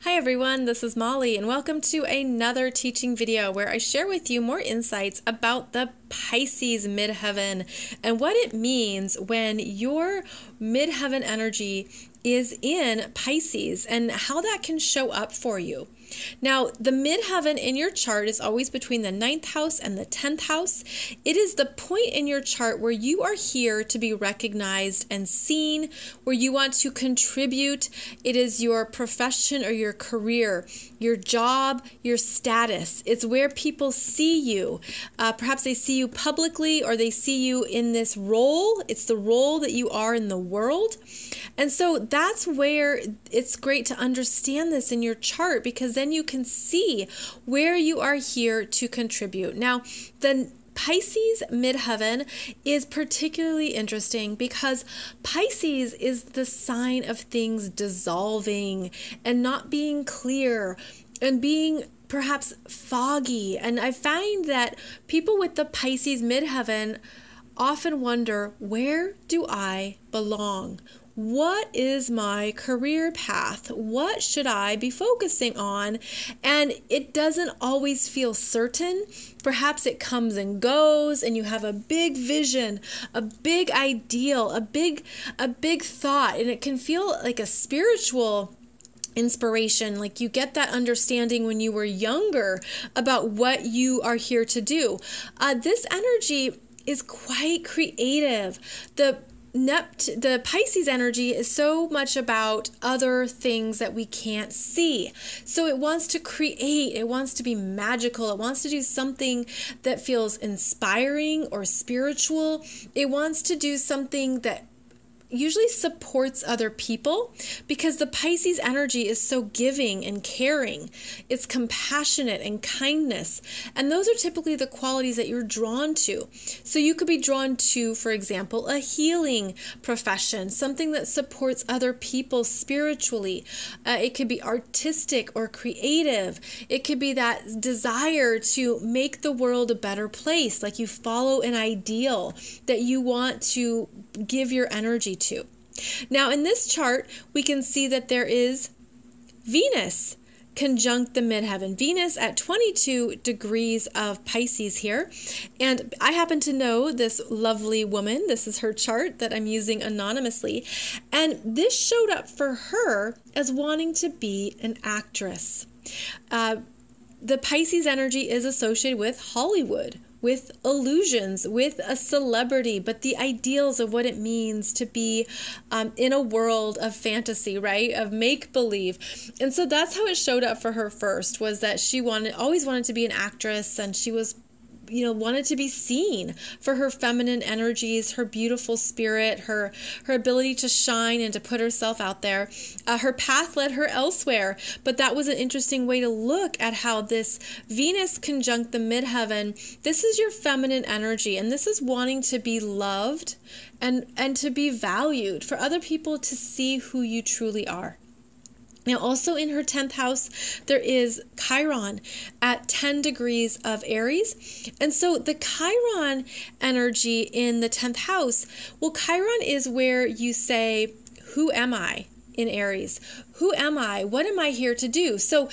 Hi everyone, this is Molly and welcome to another teaching video where I share with you more insights about the Pisces Midheaven and what it means when your midheaven energy is in Pisces and how that can show up for you. Now, the midheaven in your chart is always between the 9th house and the 10th house. It is the point in your chart where you are here to be recognized and seen, where you want to contribute. It is your profession or your career, your job, your status. It's where people see you. Perhaps they see you publicly or they see you in this role. It's the role that you are in the world. And so that's where it's great to understand this in your chart, because then you can see where you are here to contribute. Now, the Pisces Midheaven is particularly interesting because Pisces is the sign of things dissolving and not being clear and being perhaps foggy. And I find that people with the Pisces Midheaven often wonder, where do I belong? What is my career path? What should I be focusing on? And it doesn't always feel certain. Perhaps it comes and goes and you have a big vision, a big ideal, a big thought, and it can feel like a spiritual inspiration, like you get that understanding when you were younger about what you are here to do. This energy is quite creative. The Pisces energy is so much about other things that we can't see. So it wants to create, it wants to be magical, it wants to do something that feels inspiring or spiritual. It wants to do something that usually supports other people, because the Pisces energy is so giving and caring. It's compassionate and kindness. And those are typically the qualities that you're drawn to. So you could be drawn to, for example, a healing profession, something that supports other people spiritually. It could be artistic or creative. It could be that desire to make the world a better place, like you follow an ideal that you want to give your energy to. Now, in this chart, we can see that there is Venus conjunct the midheaven. Venus at 22 degrees of Pisces here. And I happen to know this lovely woman. This is her chart that I'm using anonymously. And this showed up for her as wanting to be an actress. The Pisces energy is associated with Hollywood, with illusions, with a celebrity, but the ideals of what it means to be in a world of fantasy, right? Of make-believe. And so that's how it showed up for her first, was that she always wanted to be an actress, and she was wanted to be seen for her feminine energies, her beautiful spirit, her ability to shine and to put herself out there. Her path led her elsewhere, but that was an interesting way to look at how this Venus conjunct the midheaven, this is your feminine energy, and this is wanting to be loved and to be valued, for other people to see who you truly are. Now, also in her 10th house, there is Chiron at 10 degrees of Aries. And so the Chiron energy in the 10th house, well, Chiron is where you say, who am I in Aries? Who am I? What am I here to do? So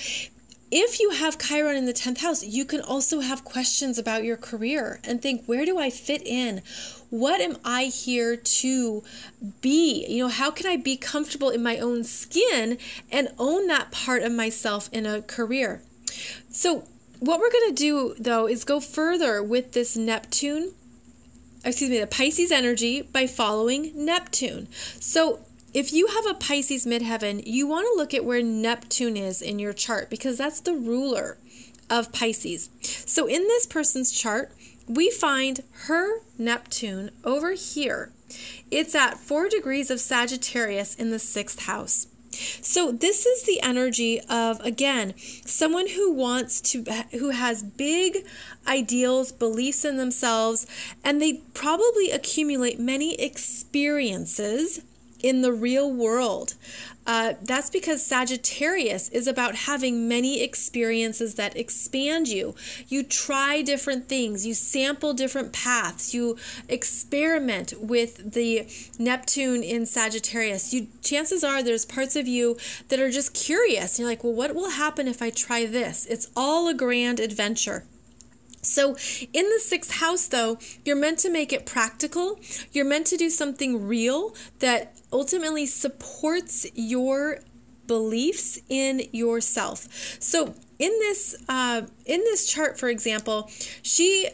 if you have Chiron in the 10th house, you can also have questions about your career and think, where do I fit in? What am I here to be? How can I be comfortable in my own skin and own that part of myself in a career? So what we're going to do, though, is go further with this the Pisces energy by following Neptune. So if you have a Pisces midheaven, you want to look at where Neptune is in your chart, because that's the ruler of Pisces. So in this person's chart, we find her Neptune over here. It's at 4 degrees of Sagittarius in the 6th house. So this is the energy of, again, someone who has big ideals, beliefs in themselves, and they probably accumulate many experiences in the real world. That's because Sagittarius is about having many experiences that expand you. You try different things, you sample different paths, you experiment with the Neptune in Sagittarius. Chances are there's parts of you that are just curious. You're like, well, what will happen if I try this? It's all a grand adventure. So in the 6th house, though, you're meant to make it practical. You're meant to do something real that ultimately supports your beliefs in yourself. So in this chart, for example, she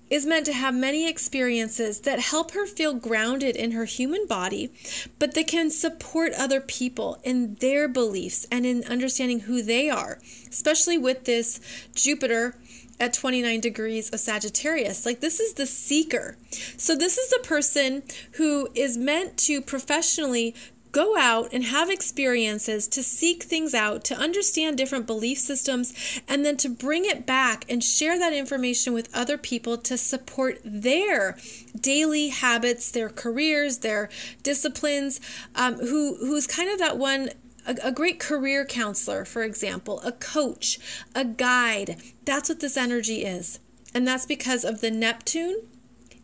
is meant to have many experiences that help her feel grounded in her human body, but that can support other people in their beliefs and in understanding who they are, especially with this Jupiter at 29 degrees of Sagittarius. Like, this is the seeker. So this is the person who is meant to professionally go out and have experiences, to seek things out, to understand different belief systems, and then to bring it back and share that information with other people to support their daily habits, their careers, their disciplines, who's kind of that one, a great career counselor, for example, a coach, a guide. That's what this energy is. And that's because of the Neptune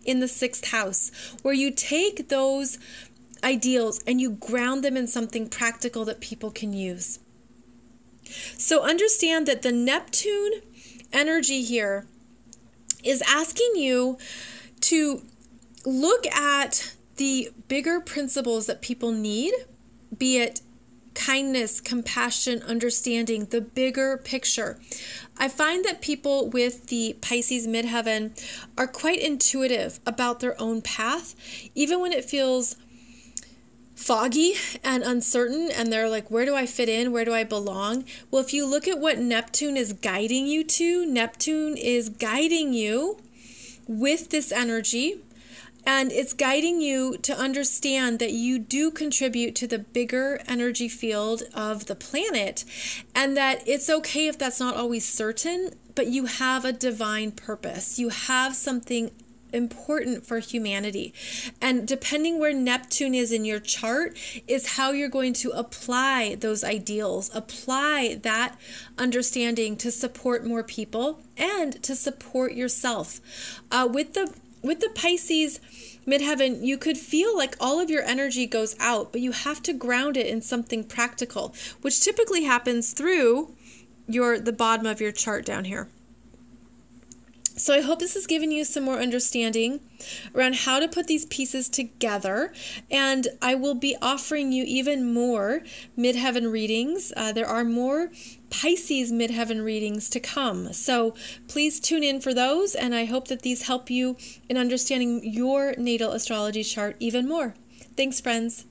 in the 6th house, where you take those ideals and you ground them in something practical that people can use. So understand that the Neptune energy here is asking you to look at the bigger principles that people need, be it kindness, compassion, understanding, the bigger picture. I find that people with the Pisces Midheaven are quite intuitive about their own path, even when it feels foggy and uncertain, and they're like, where do I fit in? Where do I belong? Well, if you look at what Neptune is guiding you to, Neptune is guiding you with this energy, and it's guiding you to understand that you do contribute to the bigger energy field of the planet, and that it's okay if that's not always certain, but you have a divine purpose. You have something important for humanity. And depending where Neptune is in your chart is how you're going to apply those ideals, apply that understanding to support more people and to support yourself. With the Pisces Midheaven, you could feel like all of your energy goes out, but you have to ground it in something practical, which typically happens through the bottom of your chart down here. So I hope this has given you some more understanding around how to put these pieces together, and I will be offering you even more Midheaven readings. There are more Pisces Midheaven readings to come, so please tune in for those, and I hope that these help you in understanding your natal astrology chart even more. Thanks, friends.